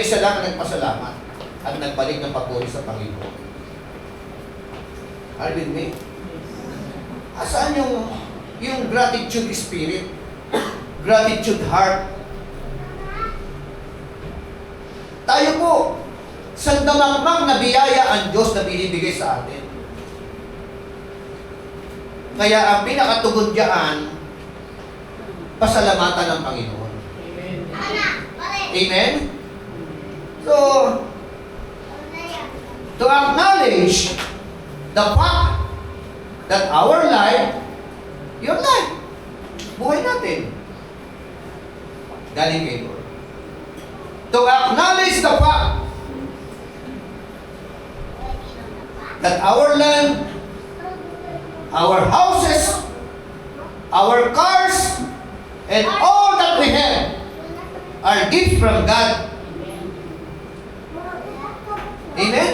isa lang ang nagpasalamat at nagbalik ng papuri sa Panginoon. Are you with me? Asaan yung gratitude spirit? Gratitude heart? Tayo po, sandamangmang na biyaya ang Diyos na binibigay sa atin. Kaya ang pinakatugon diyan, pasalamatan ng Panginoon. Amen. Amen? So, to acknowledge the fact that our life, your life, buhay natin, galing kay Lord. To acknowledge the fact that our land, our houses, our cars, and all that we have are gifts from God. Amen?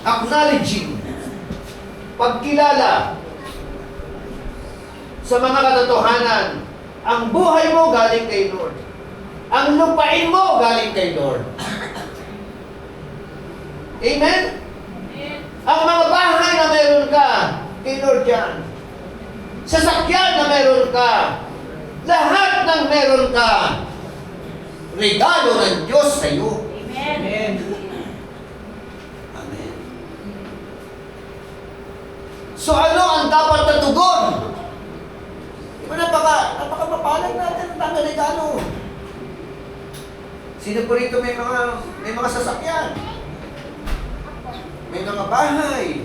Acknowledging, pagkilala sa mga katotohanan, ang buhay mo galing kay Lord. Ang lupain mo galing kay Lord. Amen? Ang mga bahay na meron ka, kay Lord yan. Sasakyan na meron ka, lahat ng meron ka, regalo ng Diyos sa iyo. Amen. Amen. So ano ang dapat na tugon? Diba napaka-mapalad natin ang tanga regalo. Sino po rito may mga sasakyan? May mga bahay.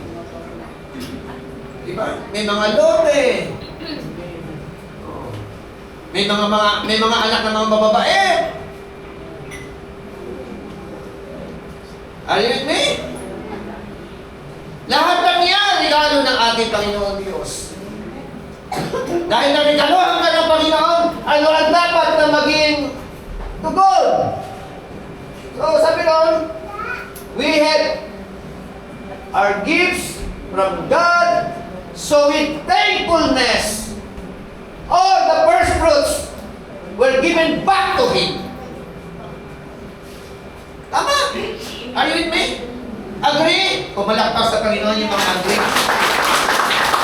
Diba? May mga lote. May mga anak na mga babae. Are you with me? Lahat ng yan, regalo ng ating Panginoon Diyos. Dahil naregalohan ka ng Panginoon, ano ang dapat na maging tugon? So, sabi nun, we have our gifts from God, so with thankfulness, all the first fruits were given back to Him. Tama? Are you with me? Agree? Pumalakpak sa Panginoon yung mga agree.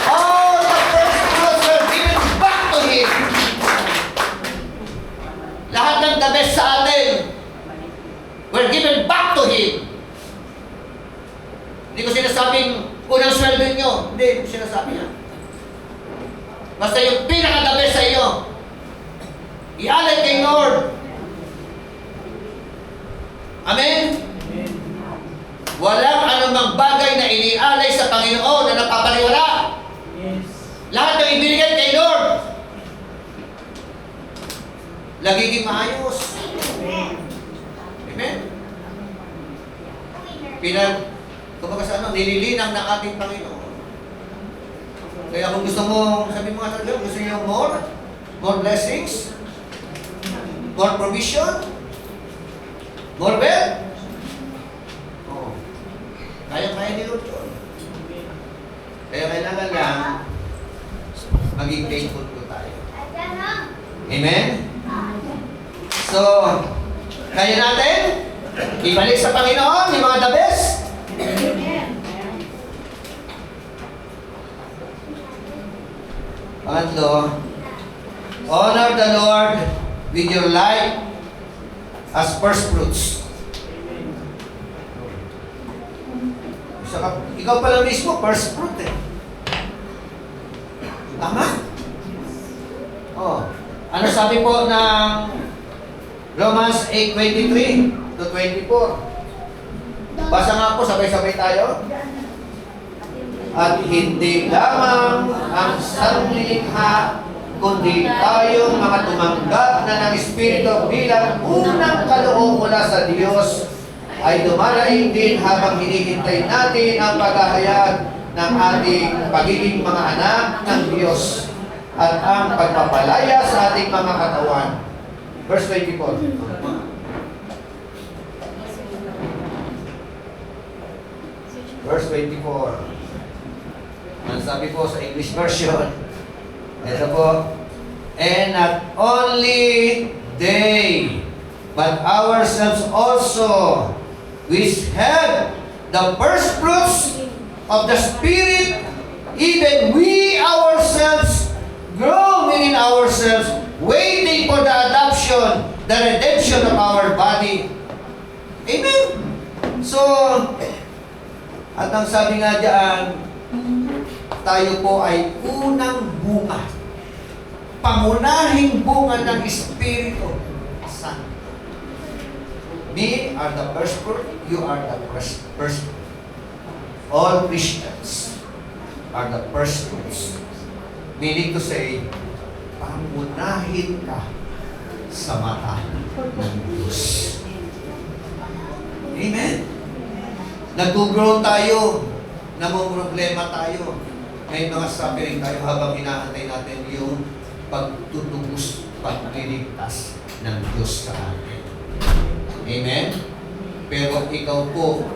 All the first fruits were given back to Him. Lahat ng the best sa atin were given back to Him. Hindi ko sinasabing unang sweldo nyo. Hindi ko sinasabi yan. Basta yung pinaka-the best sa iyo, i-alay kay Lord. Amen? Walang anumang bagay na inialay sa Panginoon na napapaniwala. Yes. Lahat ng ibinigay kay Lord, lagiging maayos. Amen? Kumbaga sa nililinang ng ating Panginoon. Kaya kung gusto mo, sabi mo nga talaga, gusto niyo more blessings, more provision, more wealth. Oh. Kaya ni Lord yun. Kaya kailangan lang maging faithful po tayo. Amen? So, kaya natin ibalik sa Panginoon yung mga the best. Pangatlo, honor the Lord with your life as first fruits. Ikaw pala mismo, first fruit eh. Tama? Oh. Ano sabi po ng Romans 8:23 to 24? Basa nga po, sabay-sabay tayo. At hindi lamang ang sanglilikha, kundi tayong mga tumanggap na ng Espiritu bilang unang kaloob mula sa Diyos ay dumaraing din habang hinihintay natin ang paghahayag ng ating pagiging mga anak ng Diyos at ang pagpapalaya sa ating mga katawan. Verse 24. Verse 24. Ang sabi po sa English version, ito po, and not only they, but ourselves also, which have the first fruits of the Spirit, even we ourselves grow within ourselves, waiting for the adoption, the redemption of our body. Amen? So, at ang sabi nga diyan, tayo po ay unang bunga. Pangunahing bunga ng Espiritu Santo. We are the first fruit, you are the first fruit. All Christians are the first fruits. Meaning to say, pangunahin ka sa mata ng Diyos. Amen. Nag-grow tayo, namumroblema tayo. May mga suffering tayo habang inaantay natin yung pagtutubos, pagliligtas ng Diyos sa atin. Amen? Pero ikaw po,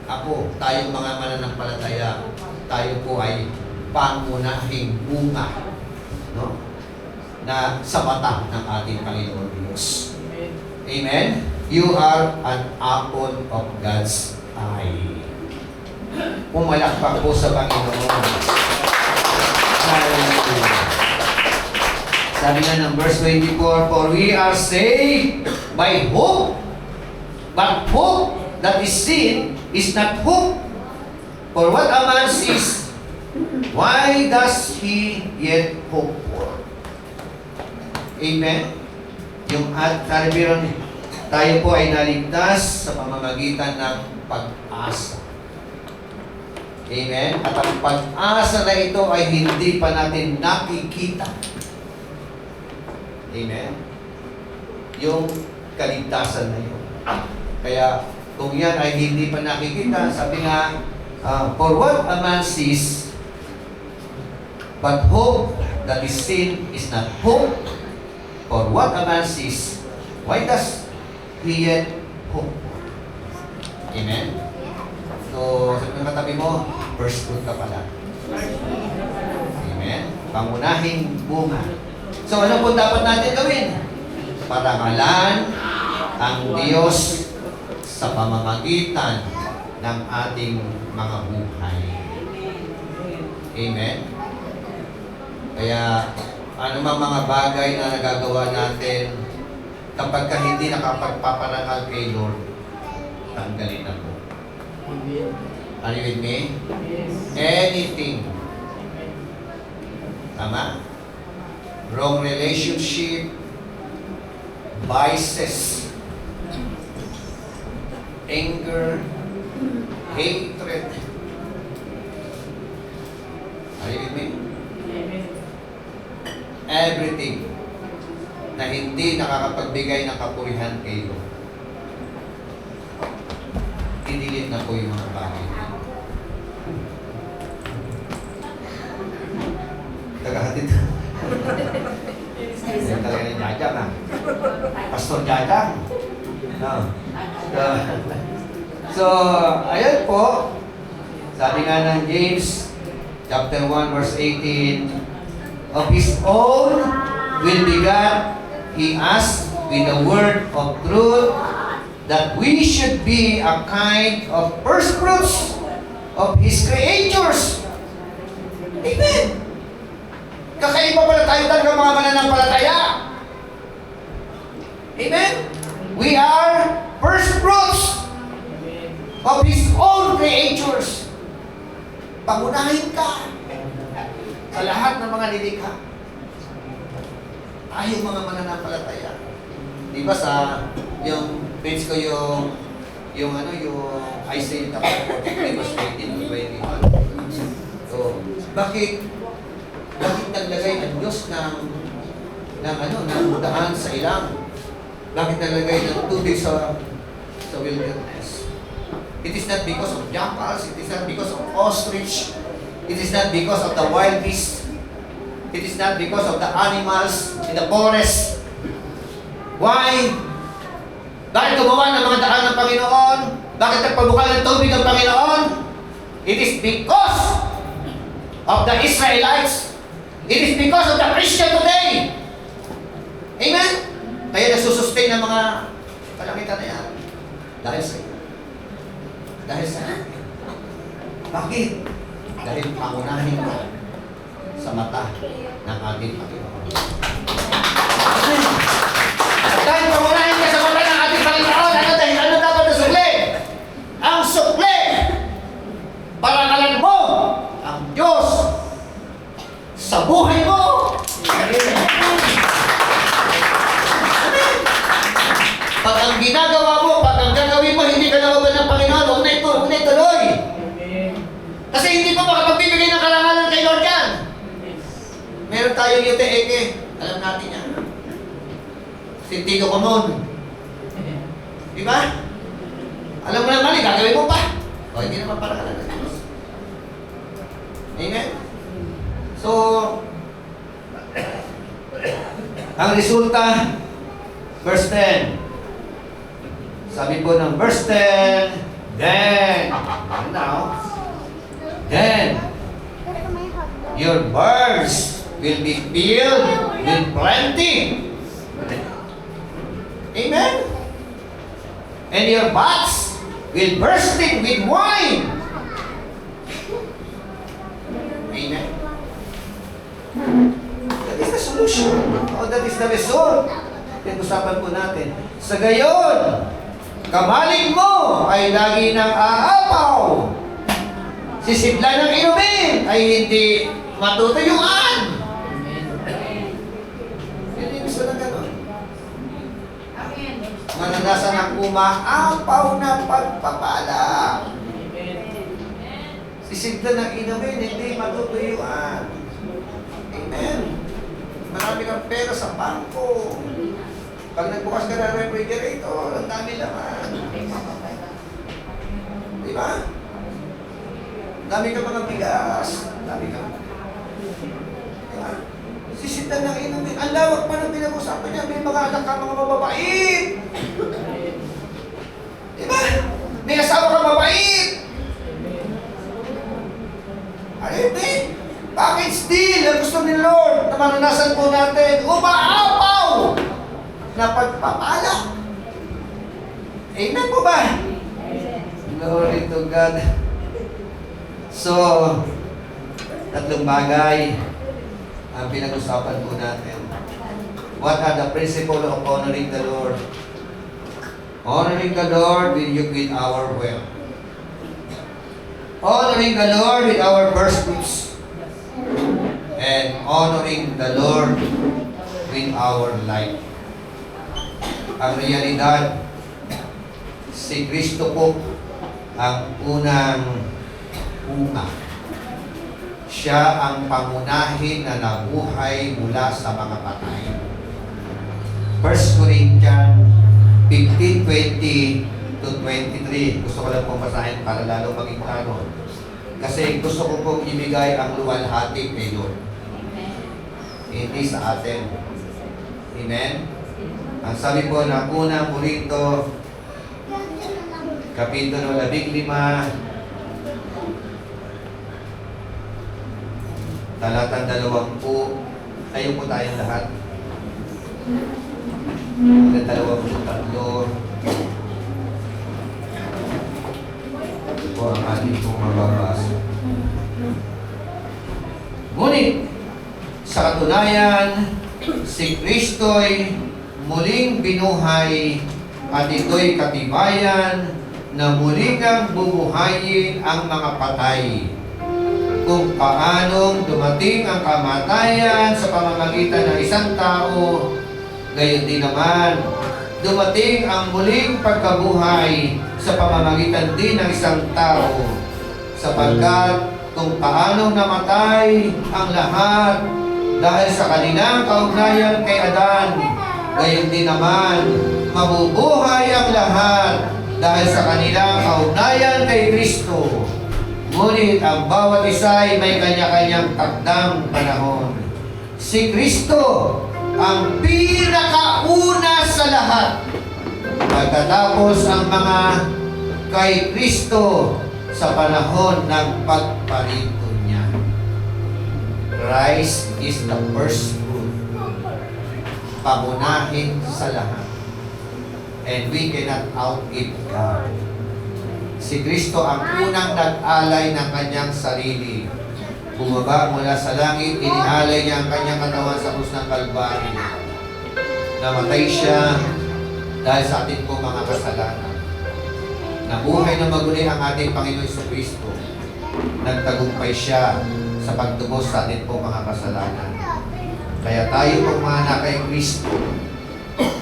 ako, tayong mga mananampalataya, tayo po ay pangunahing bunga, no? Na sa mata ng ating Panginoon Diyos. Amen? You are an apple of God's eye. Pumalakpak po sa Panginoon. Hallelujah. Sabi nga ng verse 24, for we are saved by hope, but hope that is seen is not hope. For what a man sees, why does he yet hope for? Amen? Yung sabi ron, tayo po ay naligtas sa pamamagitan ng pag-asa. Amen? At ang pag-asa na ito ay hindi pa natin nakikita. Amen? Yung kaligtasan na yun. Kaya, kung yan ay hindi pa nakikita, sabi nga, for what a man sees, but hope that is seen is not hope. For what a man sees, why does he yet hope? Amen? So, sa mga katabi mo, first fruit ka pala. Amen? Pangunahing bunga. So, ano po dapat natin gawin? Parangalan ang Diyos sa pamamagitan ng ating mga buhay. Amen? Kaya, ano mga bagay na nagagawa natin kapag ka hindi nakapagpaparangal kay Lord, tanggalin na po. Are you with me? Anything. Tama? Wrong relationship, vices, anger, hatred. Are you with me? Everything na hindi nakakapagbigay ng kapurihan kay Lord. Idilit na po yung mga bagay. Tagahatid. Yan talaga ni Jajang, ha? Pastor Jajang. No. So, ayan po. Sabi nga ng James, chapter 1, verse 18, of His own will begat He us with the word of truth, that we should be a kind of first fruits of His creatures. Amen! Kakaiba pala tayo talaga mga mananampalataya. Amen? We are first fruits of His own creatures. Pangunahin ka sa lahat ng mga nilikha. Tayo mga mananampalataya. Di ba sa yung page ko yung Isaiah chapter 43 verse 18 to 21. So, bakit naglagay ang Diyos ng daan sa ilang? Bakit naglagay ng tubig sa wilderness? It is not because of jackals, it is not because of ostrich, it is not because of the wild beasts, it is not because of the animals in the forest. Why? Bakit gumawa ng mga daan ng Panginoon? Bakit nagpabukal ng tubig ng Panginoon? It is because of the Israelites. It is because of the Christian today. Amen? Kaya nagsusustain ng mga Kalangitan na yan. Dahil sa iyo. Dahil sa iyo. Bakit? Dahil pangunahin ka sa mata ng ating Panginoon. At dahil pangunahin ka sa mata ng ating Panginoon, ano dapat na sukli? Ang sukli! Parangalan mo ang Diyos sa buhay mo! Pag ang ginagawa mo, pag ang gagawin mo, hindi ka nawaban ng Panginoon, huwag na ituloy. Kasi hindi pa makapagbibigay ng karangalan kay Lord yan. Meron tayong UTE, alam natin yan. Sentido común. Diba? Alam mo naman, gagawin mo pa. O, hindi naman parangalan ng Diyos. Amen? So, ang resulta, verse 10. Sabi po ng verse 10, then, your barns will be filled with plenty. Amen? And your vats will bursting with wine. Amen? That is the solution. Or that is the result. Pag-usapan po natin. Sa gayon, kamalig mo ay lagi ng aapaw. Sisidla ng inumin ay hindi matutuyuan. Yun yung gusto ng gano'n. Mananasan ang umaapaw na pagpapala. Sisidla ng inumin, hindi matutuyuan. Amen. Marami kang pera sa bangko. Pag nagbukas ka ng refrigerator, ang dami naman. Diba? Dami ka mga bigas. Dami ka. Diba? Sisitan ng inumin. Ang lawak pa ng pinag-usapan niya. May mga anak ka, mga mababait. Diba? May asawa ka mabait. Hindi. Bakit still ang gusto ni Lord na mananasan po natin? Umaapaw na pagpapala. Amen po ba? Glory to God. So, tatlong bagay ang pinag-usapan po natin. What are the principles of honoring the Lord? Honoring the Lord with our wealth. Honoring the Lord with our first fruits. And honoring the Lord with our life. Ang realidad, si Kristo po ang unang una. Siya ang pangunahin na nabuhay mula sa mga patay. 1 Corinthians 15:20 to 23. Gusto ko lang pong basahin para lalo maging klaro. Kasi gusto ko pong ibigay ang luwalhati kay Lord. Hindi sa atin. Amen? Ang sabi po ng unang Korinto, Kapitulo 15, talatang 20, tayo po tayong lahat. Hanggang 23. Ito po ang ating pong mababasa. Ngunit, sa katunayan, si Kristo'y muling binuhay at ito'y katibayan na muling ang bubuhayin ang mga patay. Kung paanong dumating ang kamatayan sa pamamagitan ng isang tao, gayon din naman, dumating ang muling pagkabuhay sa pamamagitan din ng isang tao. Sapagkat kung paanong namatay ang lahat dahil sa kanilang kaugnayan kay Adan, gayon din naman, mabubuhay ang lahat dahil sa kanilang kaugnayan kay Kristo. Ngunit ang bawat isa ay may kanya-kanyang takdang panahon. Si Kristo ang pinakauna sa lahat. Pagkatapos ang mga kay Kristo sa panahon ng pagparito niya. Christ is the first fruit. Pamunahin sa lahat. And we cannot out-eat God. Si Kristo ang unang nag-alay ng kanyang sarili. Bumaba mula sa langit, inialay niya ang kanyang katawan sa krus ng Kalbaryo. Namatay siya dahil sa ating po mga kasalanan. Nabuhay na maguli ang ating Panginoon Jesucristo. Nagtagumpay siya sa pagtubos sa ating po mga kasalanan. Kaya tayo pong mga anak kay Kristo,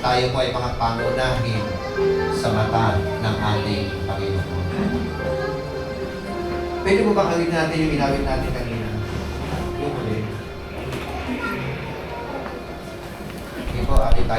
tayo po ay mga pangunahin sa mata ng ating Panginoon. Pwede mo ba gawin natin yung ginawin natin kanina? Yung huli. Hindi po, atin tayo.